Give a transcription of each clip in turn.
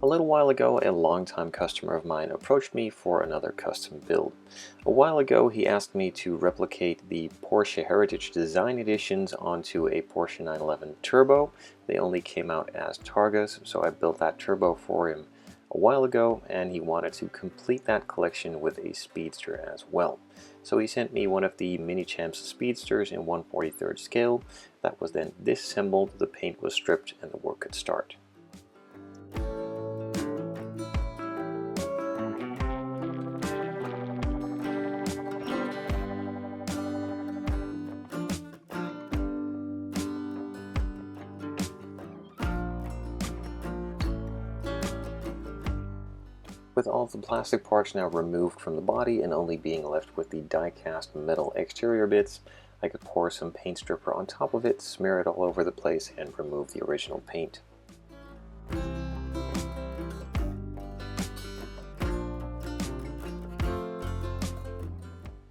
A little while ago, a longtime customer of mine approached me for another custom build. A while ago, he asked me to replicate the Porsche Heritage Design Editions onto a Porsche 911 Turbo. They only came out as Targas, so I built that Turbo for him a while ago, and he wanted to complete that collection with a Speedster as well. So he sent me one of the Mini Champs Speedsters in 1/43 scale. That was then disassembled, the paint was stripped, and the work could start. With all of the plastic parts now removed from the body and only being left with the die-cast metal exterior bits, I could pour some paint stripper on top of it, smear it all over the place, and remove the original paint.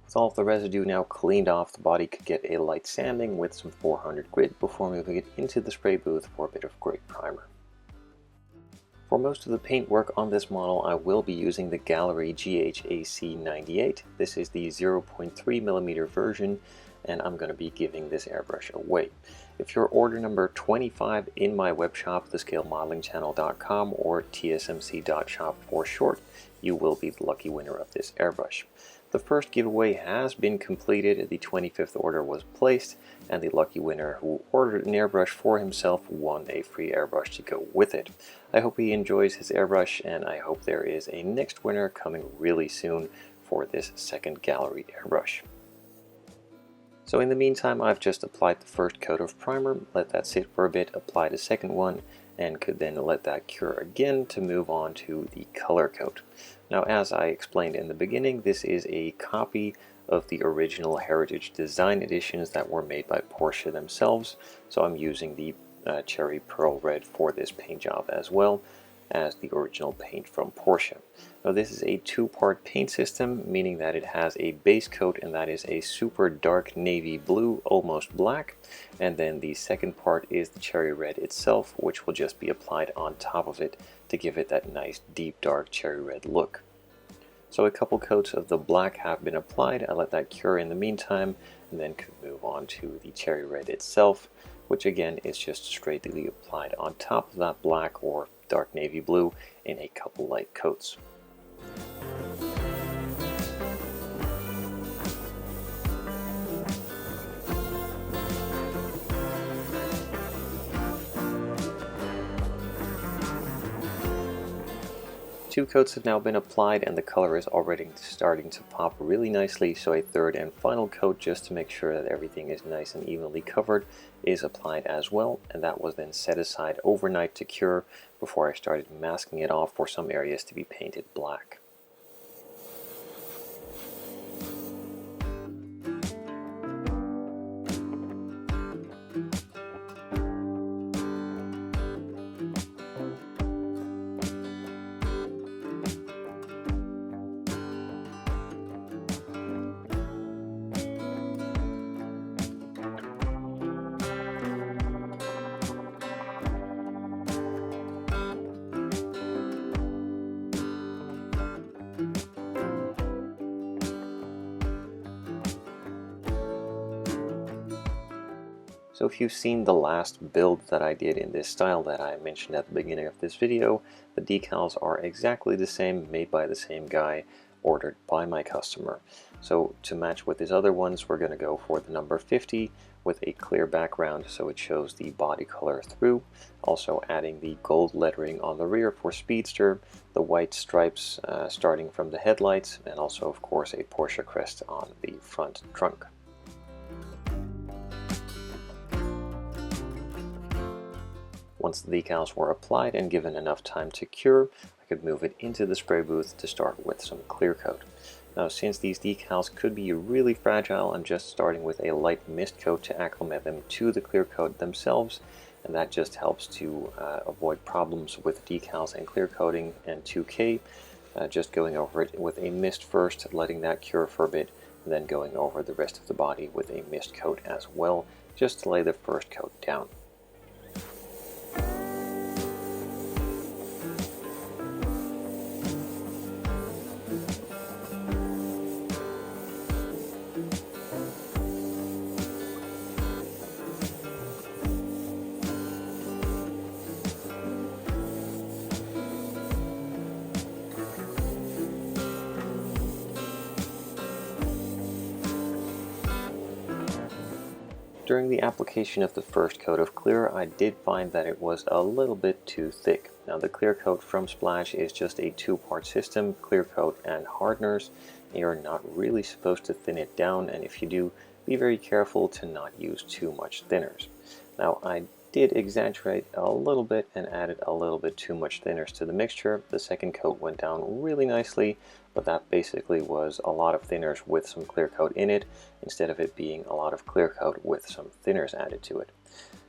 With all of the residue now cleaned off, the body could get a light sanding with some 400 grit before moving it into the spray booth for a bit of gray primer. For most of the paint work on this model, I will be using the Gaahlerie GHAC98. This is the 0.3mm version, and I'm going to be giving this airbrush away. If you're order number 25 in my webshop, thescalemodelingchannel.com or tsmc.shop for short, you will be the lucky winner of this airbrush. The first giveaway has been completed, the 25th order was placed, and the lucky winner who ordered an airbrush for himself won a free airbrush to go with it. I hope he enjoys his airbrush, and I hope there is a next winner coming really soon for this second Gaahlerie airbrush. So in the meantime, I've just applied the first coat of primer, let that sit for a bit, applied a second one, and could then let that cure again to move on to the color coat. Now, as I explained in the beginning, this is a copy of the original Heritage Design Editions that were made by Porsche themselves, so I'm using the Cherry Pearl Red for this paint job as well as the original paint from Porsche. Now, this is a two-part paint system, meaning that it has a base coat, and that is a super dark navy blue, almost black, and then the second part is the cherry red itself, which will just be applied on top of it to give it that nice deep dark cherry red look. So a couple coats of the black have been applied. I let that cure in the meantime, and then could move on to the cherry red itself, which again is just straightly applied on top of that black or dark navy blue in a couple light coats. Two coats have now been applied and the color is already starting to pop really nicely, so a third and final coat, just to make sure that everything is nice and evenly covered, is applied as well, and that was then set aside overnight to cure before I started masking it off for some areas to be painted black. So if you've seen the last build that I did in this style that I mentioned at the beginning of this video, the decals are exactly the same, made by the same guy, ordered by my customer. So to match with his other ones, we're going to go for the number 50 with a clear background so it shows the body color through. Also adding the gold lettering on the rear for Speedster, the white stripes starting from the headlights, and also of course a Porsche crest on the front trunk. Once the decals were applied and given enough time to cure, I could move it into the spray booth to start with some clear coat. Now, since these decals could be really fragile, I'm just starting with a light mist coat to acclimate them to the clear coat themselves, and that just helps to avoid problems with decals and clear coating and 2K. Just going over it with a mist first, letting that cure for a bit, and then going over the rest of the body with a mist coat as well, just to lay the first coat down. during the application of the first coat of clear, I did find that it was a little bit too thick. Now the clear coat from Splash is just a two-part system, clear coat and hardeners. You're not really supposed to thin it down, and if you do, be very careful to not use too much thinners. Now I did exaggerate a little bit and added a little bit too much thinners to the mixture. The second coat went down really nicely, but that basically was a lot of thinners with some clear coat in it, instead of it being a lot of clear coat with some thinners added to it.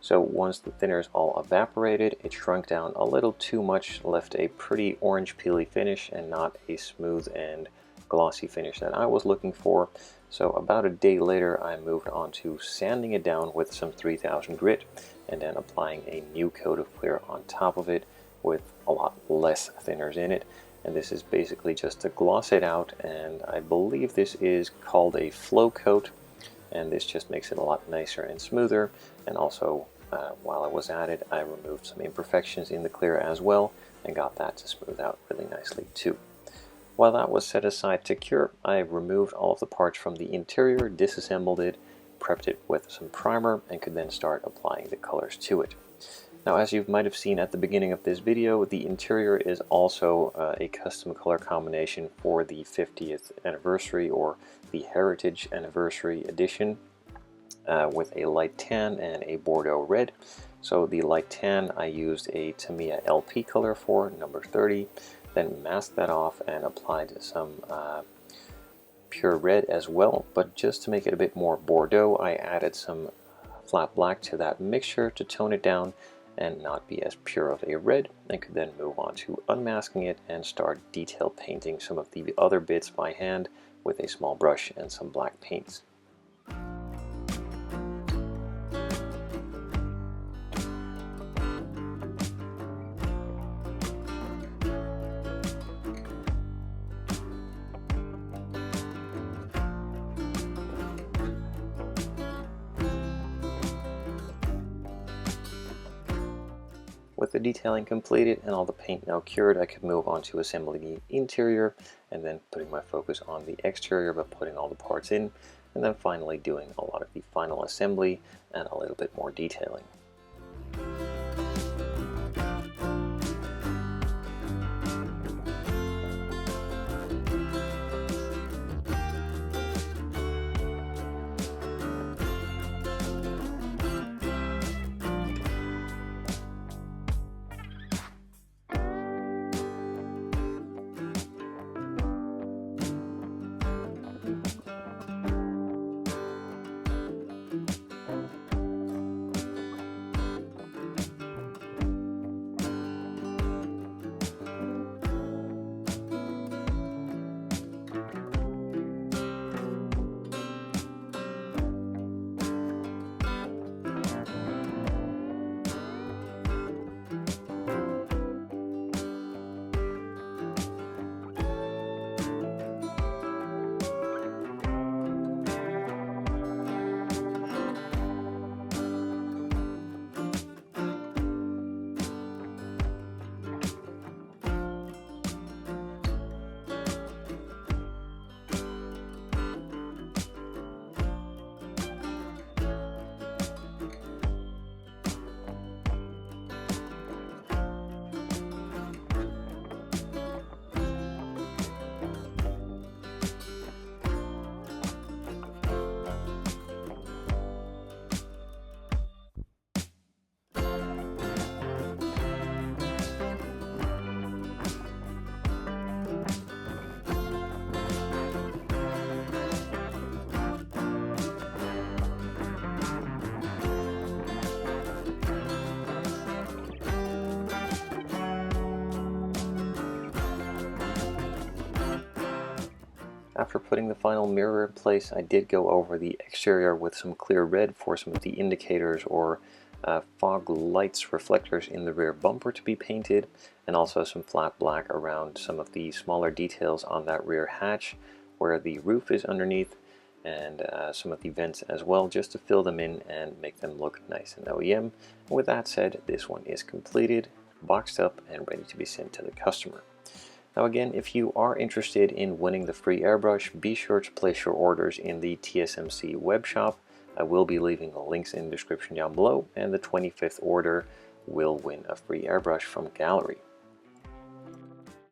So once the thinners all evaporated, it shrunk down a little too much, left a pretty orange peely finish and not a smooth and glossy finish that I was looking for. So about a day later, I moved on to sanding it down with some 3000 grit and then applying a new coat of clear on top of it with a lot less thinners in it. And this is basically just to gloss it out, and I believe this is called a flow coat, and this just makes it a lot nicer and smoother. And also, while it was added, I removed some imperfections in the clear as well and got that to smooth out really nicely too. While that was set aside to cure, I removed all of the parts from the interior, disassembled it, prepped it with some primer, and could then start applying the colors to it. Now, as you might have seen at the beginning of this video, the interior is also a custom color combination for the 50th anniversary or the Heritage Anniversary Edition with a light tan and a Bordeaux red. So the light tan I used a Tamiya LP color for, number 30, then masked that off and applied some pure red as well, but just to make it a bit more Bordeaux, I added some flat black to that mixture to tone it down and not be as pure of a red, and could then move on to unmasking it and start detail painting some of the other bits by hand with a small brush and some black paints. With the detailing completed and all the paint now cured, I could move on to assembling the interior and then putting my focus on the exterior by putting all the parts in, and then finally doing a lot of the final assembly and a little bit more detailing. After putting the final mirror in place, I did go over the exterior with some clear red for some of the indicators or fog lights reflectors in the rear bumper to be painted, and also some flat black around some of the smaller details on that rear hatch where the roof is underneath, and some of the vents as well, just to fill them in and make them look nice and OEM. And with that said, this one is completed, boxed up, and ready to be sent to the customer. Now again, if you are interested in winning the free airbrush, be sure to place your orders in the TSMC web shop. I will be leaving the links in the description down below, and the 25th order will win a free airbrush from Gaahlerie.